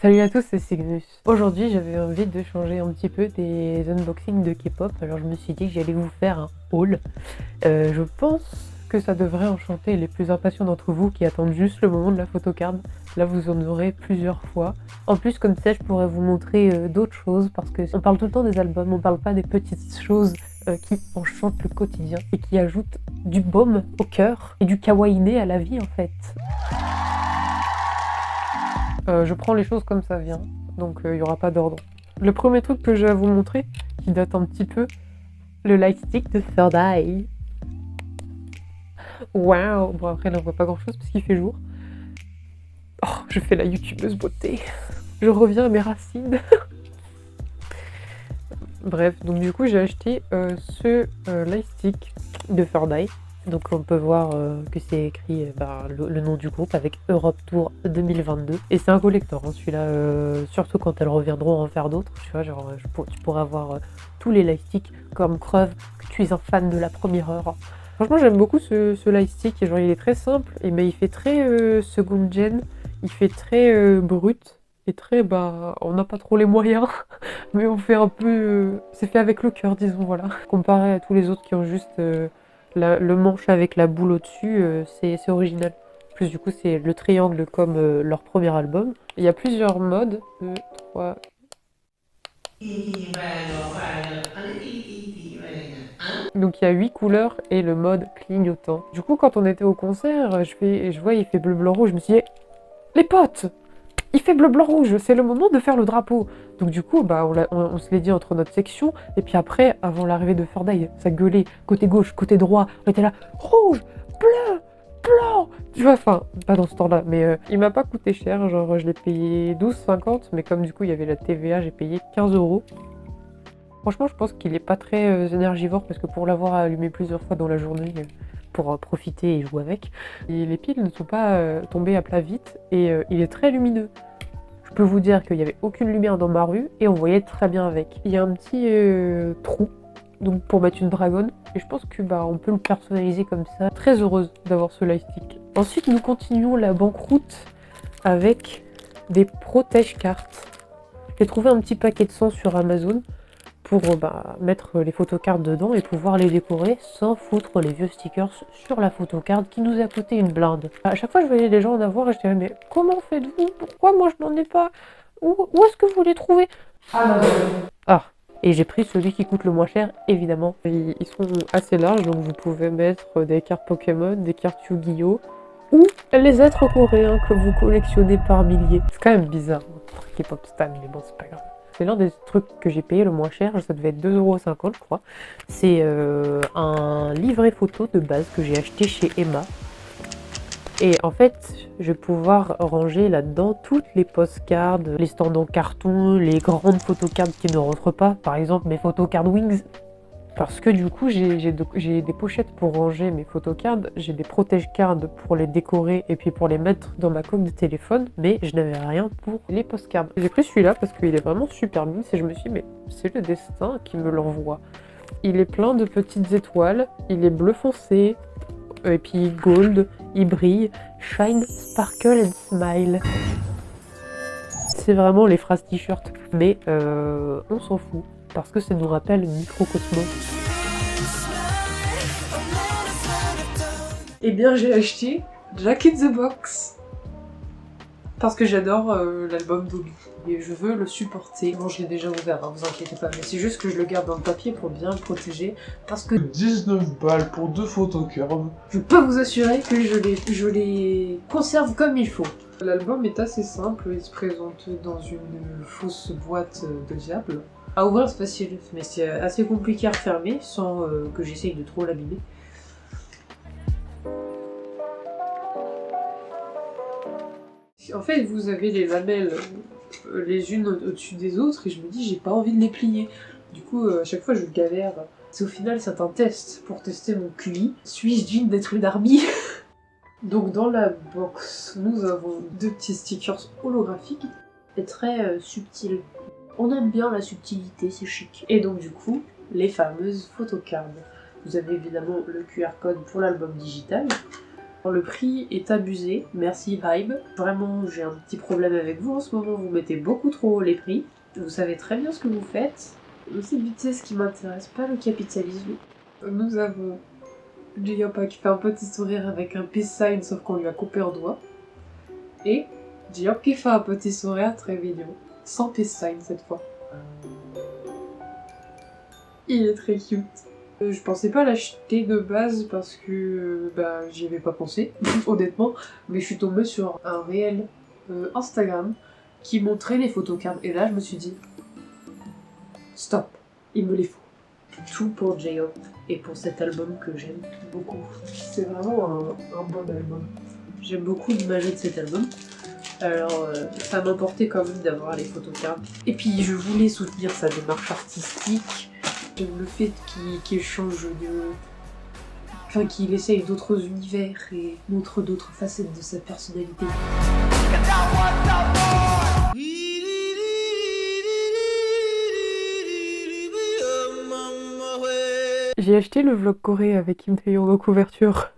Salut à tous, c'est Cygnus. Aujourd'hui, j'avais envie de changer un petit peu des unboxings de K-pop, alors je me suis dit que j'allais vous faire un haul. Je pense que ça devrait enchanter les plus impatients d'entre vous qui attendent juste le moment de la photocard. Là, vous en aurez plusieurs fois. En plus, comme ça, je pourrais vous montrer d'autres choses, parce que on parle tout le temps des albums, on parle pas des petites choses qui enchantent le quotidien et qui ajoutent du baume au cœur et du kawaiiné à la vie, en fait. Je prends les choses comme ça vient, donc il n'y aura pas d'ordre. Le premier truc que j'ai à vous montrer, qui date un petit peu, le lightstick de Third Eye. Waouh. Bon, après là on voit pas grand chose parce qu'il fait jour. Oh, je fais la youtubeuse beauté. Je reviens à mes racines. Bref, donc du coup j'ai acheté ce lightstick de Third Eye. Donc on peut voir que c'est écrit le nom du groupe avec Europe Tour 2022. Et c'est un collector, hein, celui-là, surtout quand elles reviendront en faire d'autres. Tu vois, genre tu pourras avoir tous les lightsticks comme preuve que tu es un fan de la première heure. Franchement j'aime beaucoup ce lightstick, genre il est très simple, mais il fait très second gen, il fait très brut. Et très, on n'a pas trop les moyens, mais on fait un peu... c'est fait avec le cœur, disons, voilà. Comparé à tous les autres qui ont juste... le manche avec la boule au-dessus, c'est original. En plus, du coup, c'est le triangle comme leur premier album. Il y a plusieurs modes. 2, 3... Donc il y a 8 couleurs et le mode clignotant. Du coup, quand on était au concert, je vois il fait bleu, blanc, rouge. Je me suis dit, les potes, il fait bleu, blanc, rouge, c'est le moment de faire le drapeau. Donc du coup, on se l'est dit entre notre section, et puis après, avant l'arrivée de Third Eye, ça gueulait, côté gauche, côté droit, on était là, rouge, bleu, blanc. Tu vois, enfin, pas dans ce temps-là, mais il m'a pas coûté cher, genre je l'ai payé 12,50, mais comme du coup il y avait la TVA, j'ai payé 15 €. Franchement, je pense qu'il est pas très énergivore, parce que pour l'avoir allumé plusieurs fois dans la journée, pour profiter et jouer avec, et les piles ne sont pas tombées à plat vite, et il est très lumineux. Je peux vous dire qu'il n'y avait aucune lumière dans ma rue et on voyait très bien avec. Il y a un petit trou donc pour mettre une dragonne et je pense que on peut le personnaliser comme ça. Très heureuse d'avoir ce lightstick. Ensuite nous continuons la banqueroute avec des protège cartes. J'ai trouvé un petit paquet de 100 sur Amazon pour mettre les photocards dedans et pouvoir les décorer sans foutre les vieux stickers sur la photocard qui nous a coûté une blinde. À chaque fois je voyais les gens en avoir et je disais mais comment faites-vous? Pourquoi moi je n'en ai pas? Où est-ce que vous les trouvez? Ah, et j'ai pris celui qui coûte le moins cher, évidemment. Ils sont assez larges, donc vous pouvez mettre des cartes Pokémon, des cartes Yu-Gi-Oh! Ou les êtres coréens que vous collectionnez par milliers. C'est quand même bizarre, K-pop stan, mais bon, c'est pas grave. C'est l'un des trucs que j'ai payé le moins cher, ça devait être 2,50 € je crois. C'est un livret photo de base que j'ai acheté chez Emma. Et en fait, je vais pouvoir ranger là-dedans toutes les postcards, les stands en carton, les grandes photocards qui ne rentrent pas, par exemple mes photocards Wings. Parce que du coup, j'ai des pochettes pour ranger mes photocards, j'ai des protège-cards pour les décorer et puis pour les mettre dans ma coque de téléphone, mais je n'avais rien pour les postcards. J'ai pris celui-là parce qu'il est vraiment super mignon et je me suis dit, mais c'est le destin qui me l'envoie. Il est plein de petites étoiles, il est bleu foncé, et puis gold, il brille, shine, sparkle and smile. C'est vraiment les phrases t-shirt, mais on s'en fout. Parce que ça nous rappelle Microcosmos. Eh bien, j'ai acheté Jack in the Box. Parce que j'adore l'album d'Obi. Et je veux le supporter. Bon, je l'ai déjà ouvert, hein, vous inquiétez pas. Mais c'est juste que je le garde dans le papier pour bien le protéger. Parce que 19 balles pour 2 photocards. je peux vous assurer que je les conserve comme il faut. L'album est assez simple. Il se présente dans une fausse boîte de diable. À ouvrir c'est facile, mais c'est assez compliqué à refermer sans que j'essaye de trop l'abîmer. En fait, vous avez les lamelles les unes au-dessus des autres et je me dis j'ai pas envie de les plier. Du coup, à chaque fois je galère. Au final, c'est un test pour tester mon QI. Suis-je digne d'être une armie? Donc dans la box, nous avons 2 petits stickers holographiques et très subtils. On aime bien la subtilité, c'est chic. Et donc du coup, les fameuses photocards. Vous avez évidemment le QR code pour l'album digital. Le prix est abusé, merci Vibe. Vraiment, j'ai un petit problème avec vous en ce moment, vous mettez beaucoup trop les prix. Vous savez très bien ce que vous faites. C'est vite ce qui m'intéresse, pas le capitalisme. Nous avons J-Yopa qui fait un petit sourire avec un peace sign sauf qu'on lui a coupé un doigt. Et J-Yop qui fait un petit sourire très mignon, sans peace sign cette fois. Il est très cute. Je pensais pas l'acheter de base parce que j'y avais pas pensé, honnêtement, mais je suis tombée sur un réel Instagram qui montrait les photocards et là je me suis dit stop, il me les faut. Tout pour J-Hope et pour cet album que j'aime beaucoup. C'est vraiment un bon album. J'aime beaucoup l'image de cet album. Alors ça m'importait quand même d'avoir les photocards. Et puis je voulais soutenir sa démarche artistique. J'aime le fait qu'il change de... Enfin qu'il essaye d'autres univers et montre d'autres facettes de sa personnalité. J'ai acheté le vlog Corée avec Kim Tae-young en couverture.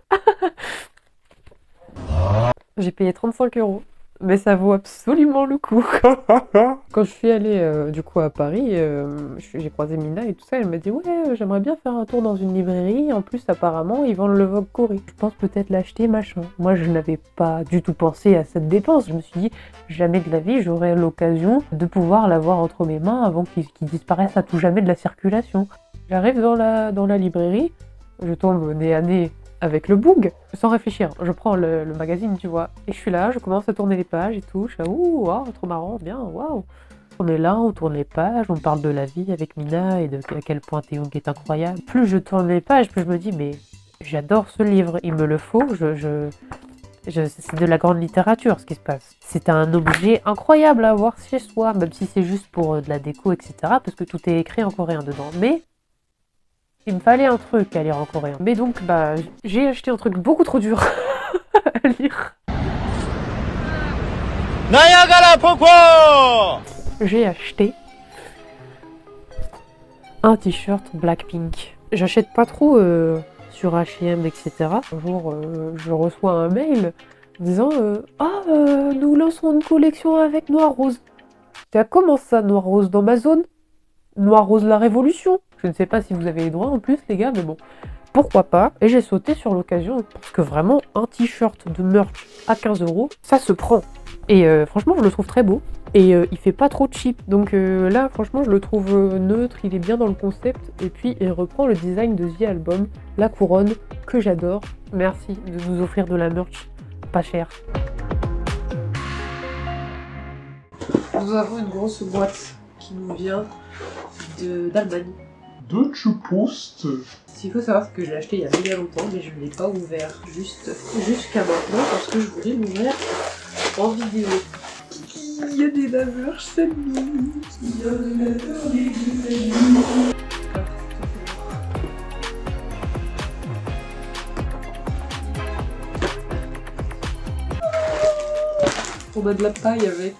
J'ai payé 35 €. Mais ça vaut absolument le coup. Quand je suis allée du coup à Paris, j'ai croisé Mina et tout ça, elle m'a dit ouais j'aimerais bien faire un tour dans une librairie, en plus apparemment ils vendent le Vogue Corée. Je pense peut-être l'acheter machin. Moi je n'avais pas du tout pensé à cette dépense, je me suis dit jamais de la vie j'aurai l'occasion de pouvoir l'avoir entre mes mains avant qu'il disparaisse à tout jamais de la circulation. J'arrive dans la librairie, je tombe nez à nez avec le book, sans réfléchir, je prends le magazine, tu vois, et je suis là, je commence à tourner les pages et tout, je suis là, ouh, wow, trop marrant, bien, waouh. On est là, on tourne les pages, on parle de la vie avec Mina et de à quel point Tae-young est incroyable. Plus je tourne les pages, plus je me dis, mais j'adore ce livre, il me le faut, c'est de la grande littérature ce qui se passe. C'est un objet incroyable à avoir chez soi, même si c'est juste pour de la déco, etc., parce que tout est écrit en coréen dedans, mais... il me fallait un truc à lire en coréen. Mais donc, j'ai acheté un truc beaucoup trop dur à lire. Niagara Poco! J'ai acheté un t-shirt Blackpink. J'achète pas trop sur H&M, etc. Un jour, je reçois un mail disant nous lançons une collection avec Noir Rose. Comment ça, Noir Rose, dans ma zone? Noir Rose la Révolution. Je ne sais pas si vous avez les droits en plus les gars, mais bon, pourquoi pas. Et j'ai sauté sur l'occasion, parce que vraiment, un t-shirt de merch à 15 €, ça se prend. Et franchement, je le trouve très beau. Et il fait pas trop cheap. Donc là, franchement, je le trouve neutre, il est bien dans le concept. Et puis, il reprend le design de The Album, la couronne, que j'adore. Merci de nous offrir de la merch pas chère. Nous avons une grosse boîte qui nous vient d'Allemagne. Deutsche Post. Ce qu'il faut savoir, c'est que je l'ai acheté il y a méga longtemps, mais je ne l'ai pas ouvert jusqu'à maintenant parce que je voulais l'ouvrir en vidéo. Il y a des laveurs, c'est mignon. Il y a des laveurs, des On a de la paille avec.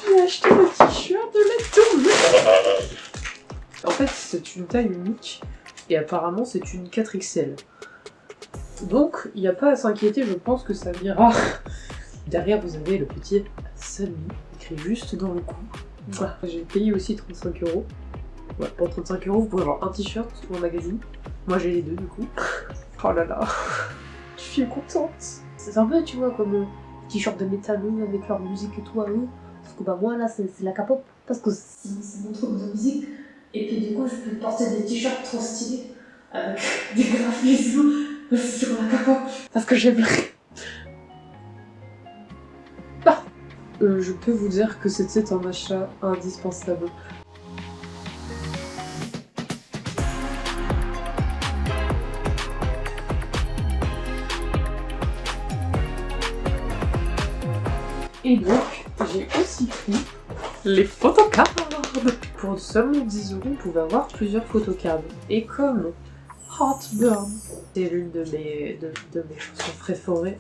J'ai acheté le t-shirt de la tournée. En fait, c'est une taille unique et apparemment c'est une 4XL. Donc, il n'y a pas à s'inquiéter, je pense que ça ira. Derrière, vous avez le petit Sunny écrit juste dans le cou. Voilà. J'ai payé aussi 35 €. Ouais, pour 35 €, vous pouvez avoir un t-shirt ou un magazine. Moi, j'ai les deux du coup. Oh là là, je suis contente. C'est un peu, tu vois, comme un t-shirt de métallo avec leur musique et tout à eux. Parce que moi, là, c'est la K-pop. Parce que c'est mon truc de musique. Et puis, du coup, je peux porter des t-shirts trop stylés. Avec des graphismes sur la K-pop. Parce que j'aime. Je peux vous dire que c'était un achat indispensable. Et donc, j'ai aussi pris les photocards. Pour seulement 10 €, vous pouvez avoir plusieurs photocards. Et comme Heartburn, c'est l'une de mes chansons préférées,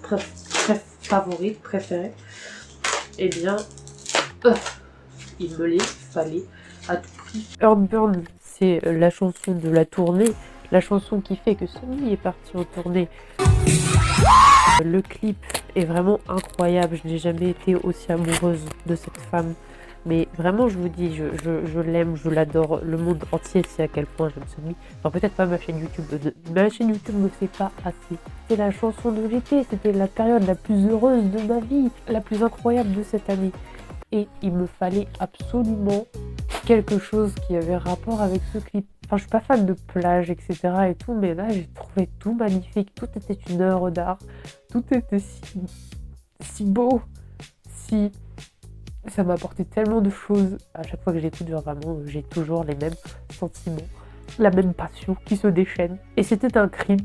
eh bien, il me les fallait à tout prix. Heartburn, c'est la chanson de la tournée, la chanson qui fait que Sunmi est parti en tournée. Le clip est vraiment incroyable, je n'ai jamais été aussi amoureuse de cette femme. Mais vraiment, je vous dis, je l'aime, je l'adore. Le monde entier sait à quel point j'aime Sunmi. Enfin, peut-être pas ma chaîne YouTube. Ma chaîne YouTube ne sait pas assez. C'est la chanson de l'été, c'était la période la plus heureuse de ma vie, la plus incroyable de cette année. Et il me fallait absolument quelque chose qui avait rapport avec ce clip. Enfin, je suis pas fan de plage, etc. et tout, mais là, j'ai trouvé tout magnifique. Tout était une œuvre d'art. Tout était si beau, si... Ça m'a apporté tellement de choses. À chaque fois que j'écoute, vraiment, j'ai toujours les mêmes sentiments, la même passion qui se déchaîne. Et c'était un crime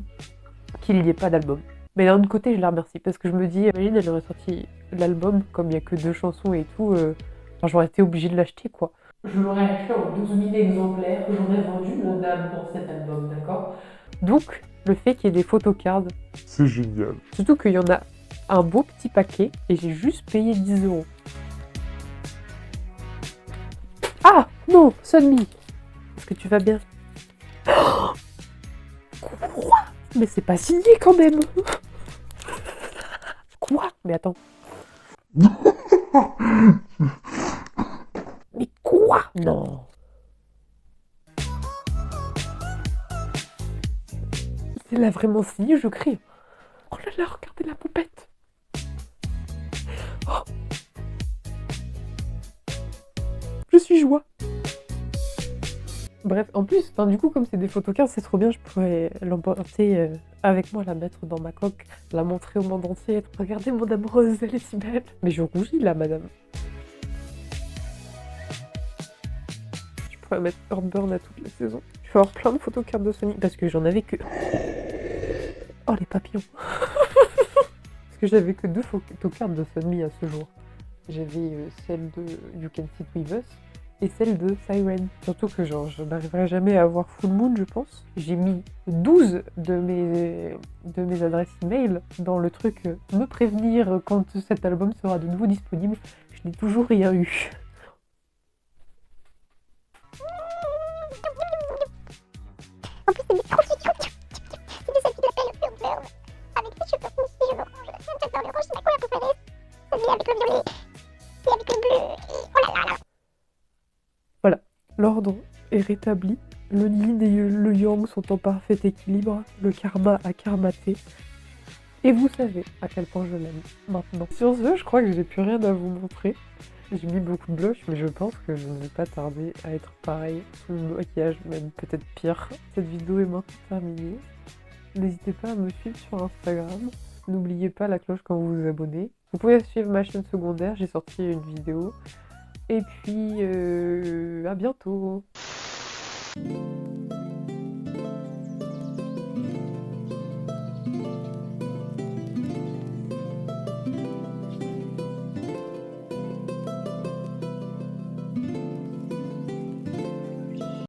qu'il n'y ait pas d'album. Mais d'un autre côté, je la remercie parce que je me dis, imagine, elle aurait sorti l'album, comme il n'y a que 2 chansons et tout, enfin, j'aurais été obligée de l'acheter, quoi. Je l'aurais acheté en 12 000 exemplaires, j'aurais vendu mon âme dans cet album, d'accord? Donc, le fait qu'il y ait des photocards, C'est génial. surtout qu'il y en a un beau petit paquet et j'ai juste payé 10 €. Ah non, Sunmi, est-ce que tu vas bien? Quoi? Mais c'est pas signé quand même. Quoi? Mais attends. Mais quoi? Non. Il a vraiment signé, je crie. Oh là là, regardez la poupette. Oh. Je suis joie. Bref, en plus, du coup, comme c'est des photocards, c'est trop bien, je pourrais l'emporter avec moi, la mettre dans ma coque, la montrer au monde entier. Regardez mon âme rose, elle est si belle. Mais je rougis là, madame. Je pourrais mettre Heartburn à toute la saison. Je vais avoir plein de photocards de Sony, parce que j'en avais que... Oh, les papillons. Parce que j'avais que 2 photocards de Sunmi à ce jour. J'avais celle de You Can Sit With Us et celle de Siren. Surtout que genre, je n'arriverai jamais à avoir Full Moon, je pense. J'ai mis 12 de mes adresses email dans le truc me prévenir quand cet album sera de nouveau disponible. Je n'ai toujours rien eu. En plus, c'est des trop cute. C'est de celle qui l'appelle Heartburn. Avec ses cheveux rouges et cheveux orange. J'adore le rouge, c'est ma couleur préférée. Celui avec le violet. Et avec le bleu. Et oh là là là. Voilà, l'ordre est rétabli. Le yin et le yang sont en parfait équilibre. Le karma a karmaté. Et vous savez à quel point je l'aime maintenant. Sur ce, je crois que j'ai plus rien à vous montrer. J'ai mis beaucoup de blush, mais je pense que je ne vais pas tarder à être pareil sous le maquillage, même peut-être pire. Cette vidéo est maintenant terminée. N'hésitez pas à me suivre sur Instagram. N'oubliez pas la cloche quand vous vous abonnez. Vous pouvez suivre ma chaîne secondaire, j'ai sorti une vidéo. Et puis, à bientôt!